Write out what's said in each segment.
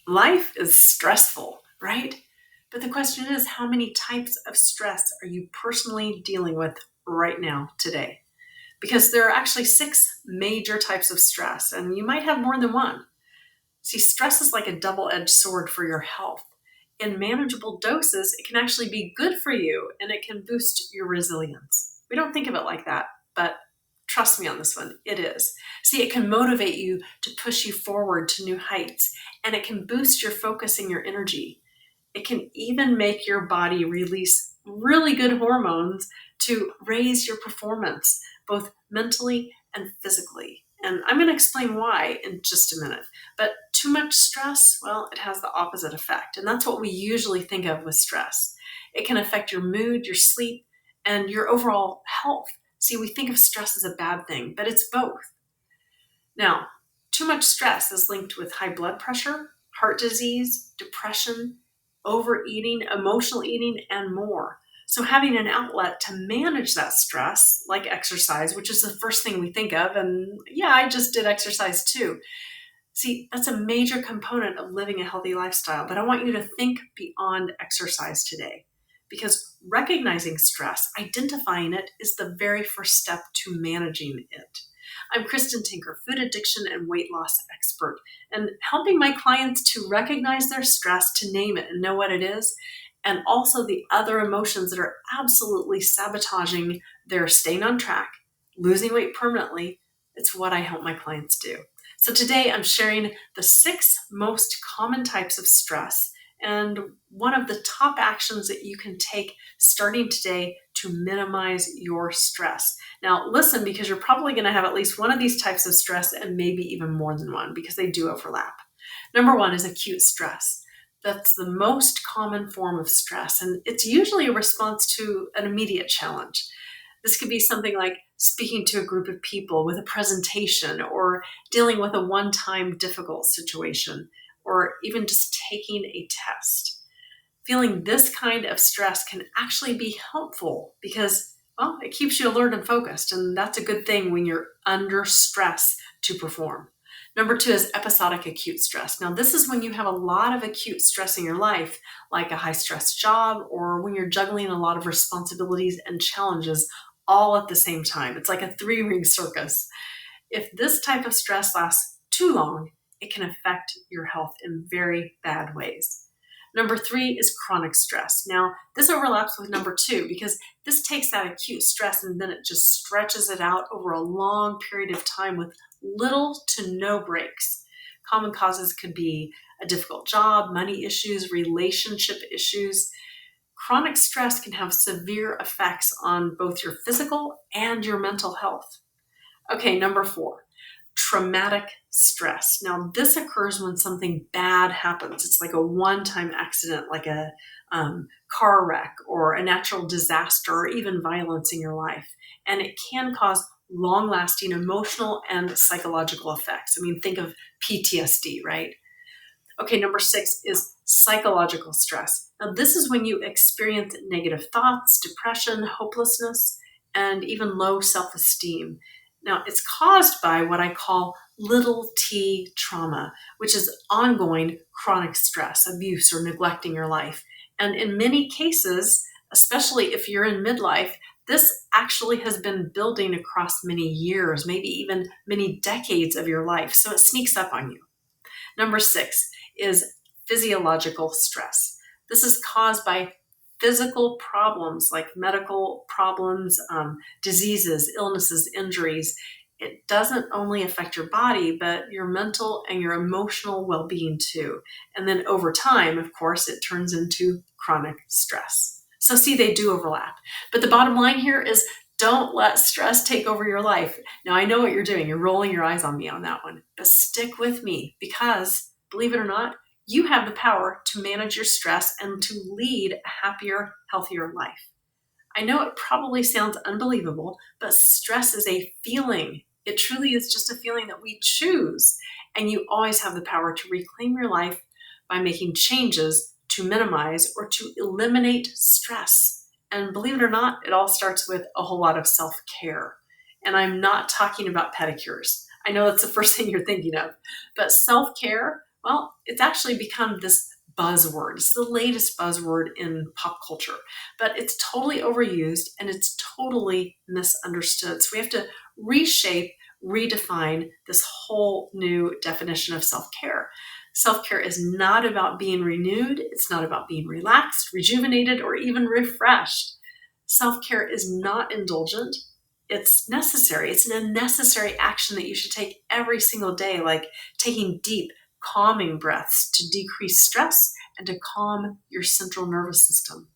Life is stressful, right? But the question is, how many types of stress are you personally dealing with right now, today? Because there are actually 6 major types of stress, and you might have more than one. See, stress is like a double edged sword for your health. In manageable doses, it can actually be good for you and it can boost your resilience. We don't think of it like that, but trust me on this one, it is. See, it can motivate you to push you forward to new heights, and it can boost your focus and your energy. It can even make your body release really good hormones to raise your performance, both mentally and physically. And I'm going to explain why in just a minute. But too much stress, well, it has the opposite effect. And that's what we usually think of with stress. It can affect your mood, your sleep, and your overall health. See, we think of stress as a bad thing, but it's both. Now, too much stress is linked with high blood pressure, heart disease, depression, overeating, emotional eating, and more. So, having an outlet to manage that stress, like exercise, which is the first thing we think of, and yeah, I just did exercise too. See, that's a major component of living a healthy lifestyle, but I want you to think beyond exercise today because recognizing stress, identifying it, is the very first step to managing it. I'm Kristen Tinker, food addiction and weight loss expert, and helping my clients to recognize their stress, to name it and know what it is, and also the other emotions that are absolutely sabotaging their staying on track, losing weight permanently. It's what I help my clients do. So today I'm sharing the 6 most common types of stress and one of the top actions that you can take starting today to minimize your stress. Now, listen, because you're probably going to have at least one of these types of stress and maybe even more than one because they do overlap. Number 1 is acute stress. That's the most common form of stress, and it's usually a response to an immediate challenge. This could be something like speaking to a group of people with a presentation, or dealing with a one-time difficult situation, or even just taking a test. Feeling this kind of stress can actually be helpful because, well, it keeps you alert and focused, and that's a good thing when you're under stress to perform. Number 2 is episodic acute stress. Now, this is when you have a lot of acute stress in your life, like a high stress job, or when you're juggling a lot of responsibilities and challenges all at the same time. It's like a 3-ring circus. If this type of stress lasts too long, it can affect your health in very bad ways. Number 3 is chronic stress. Now, this overlaps with number 2 because this takes that acute stress and then it just stretches it out over a long period of time with little to no breaks. Common causes could be a difficult job, money issues, relationship issues. Chronic stress can have severe effects on both your physical and your mental health. Okay, number 4, traumatic stress. Now, this occurs when something bad happens. It's like a one-time accident, like a car wreck or a natural disaster or even violence in your life. And it can cause long-lasting emotional and psychological effects. I mean, think of PTSD, right? Okay, number 6 is psychological stress. Now, this is when you experience negative thoughts, depression, hopelessness, and even low self esteem. Now, it's caused by what I call little t trauma, which is ongoing chronic stress, abuse, or neglecting your life. And in many cases, especially if you're in midlife, this actually has been building across many years, maybe even many decades of your life. So it sneaks up on you. Number 6 is physiological stress. This is caused by physical problems like medical problems, diseases, illnesses, injuries. It doesn't only affect your body, but your mental and your emotional well being too. And then over time, of course, it turns into chronic stress. So, see, they do overlap. But the bottom line here is don't let stress take over your life. Now, I know what you're doing. You're rolling your eyes on me on that one, but stick with me because, believe it or not, you have the power to manage your stress and to lead a happier, healthier life. I know it probably sounds unbelievable, but stress is a feeling. It truly is just a feeling that we choose. And you always have the power to reclaim your life by making changes to minimize or to eliminate stress. And believe it or not, it all starts with a whole lot of self-care. And I'm not talking about pedicures. I know that's the first thing you're thinking of, but self-care, Well, it's actually become this buzzword. It's the latest buzzword in pop culture, but it's totally overused and it's totally misunderstood. So we have to reshape, redefine this whole new definition of self care. Self care is not about being renewed, it's not about being relaxed, rejuvenated, or even refreshed. Self care is not indulgent. It's necessary. It's a necessary action that you should take every single day, like taking deep, calming breaths to decrease stress and to calm your central nervous system.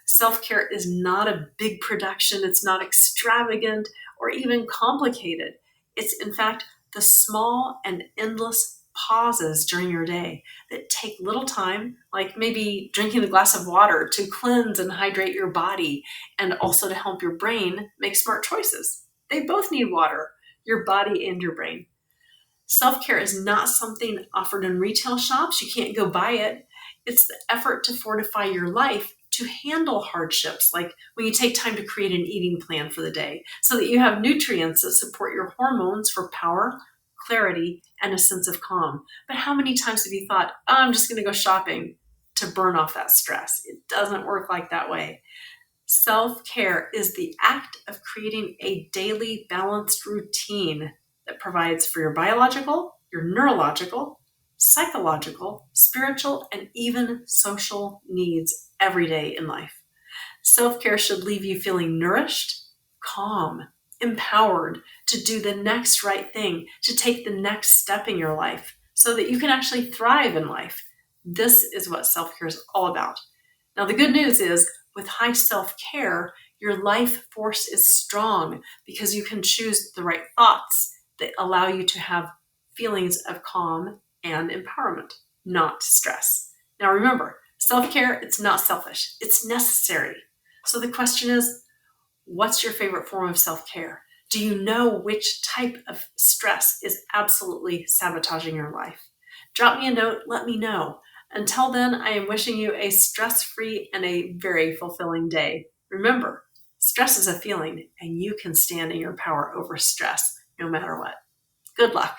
Self care is not a big production, it's not extravagant or even complicated. It's, in fact, the small and endless pauses during your day that take little time, like maybe drinking a glass of water to cleanse and hydrate your body, and also to help your brain make smart choices. They both need water, your body and your brain. Self care is not something offered in retail shops. You can't go buy it. It's the effort to fortify your life to handle hardships, like when you take time to create an eating plan for the day so that you have nutrients that support your hormones for power, clarity, and a sense of calm. But how many times have you thought, oh, I'm just going to go shopping to burn off that stress? It doesn't work like that way. Self care is the act of creating a daily balanced routine that provides for your biological, your neurological, psychological, spiritual, and even social needs every day in life. Self care should leave you feeling nourished, calm, empowered to do the next right thing, to take the next step in your life so that you can actually thrive in life. This is what self care is all about. Now, the good news is with high self care, your life force is strong because you can choose the right thoughts that allow you to have feelings of calm and empowerment, not stress. Now, remember, self care, it's not selfish, it's necessary. So the question is, what's your favorite form of self care? Do you know which type of stress is absolutely sabotaging your life? Drop me a note, let me know. Until then, I am wishing you a stress-free and a very fulfilling day. Remember, stress is a feeling, and you can stand in your power over stress no matter what. Good luck.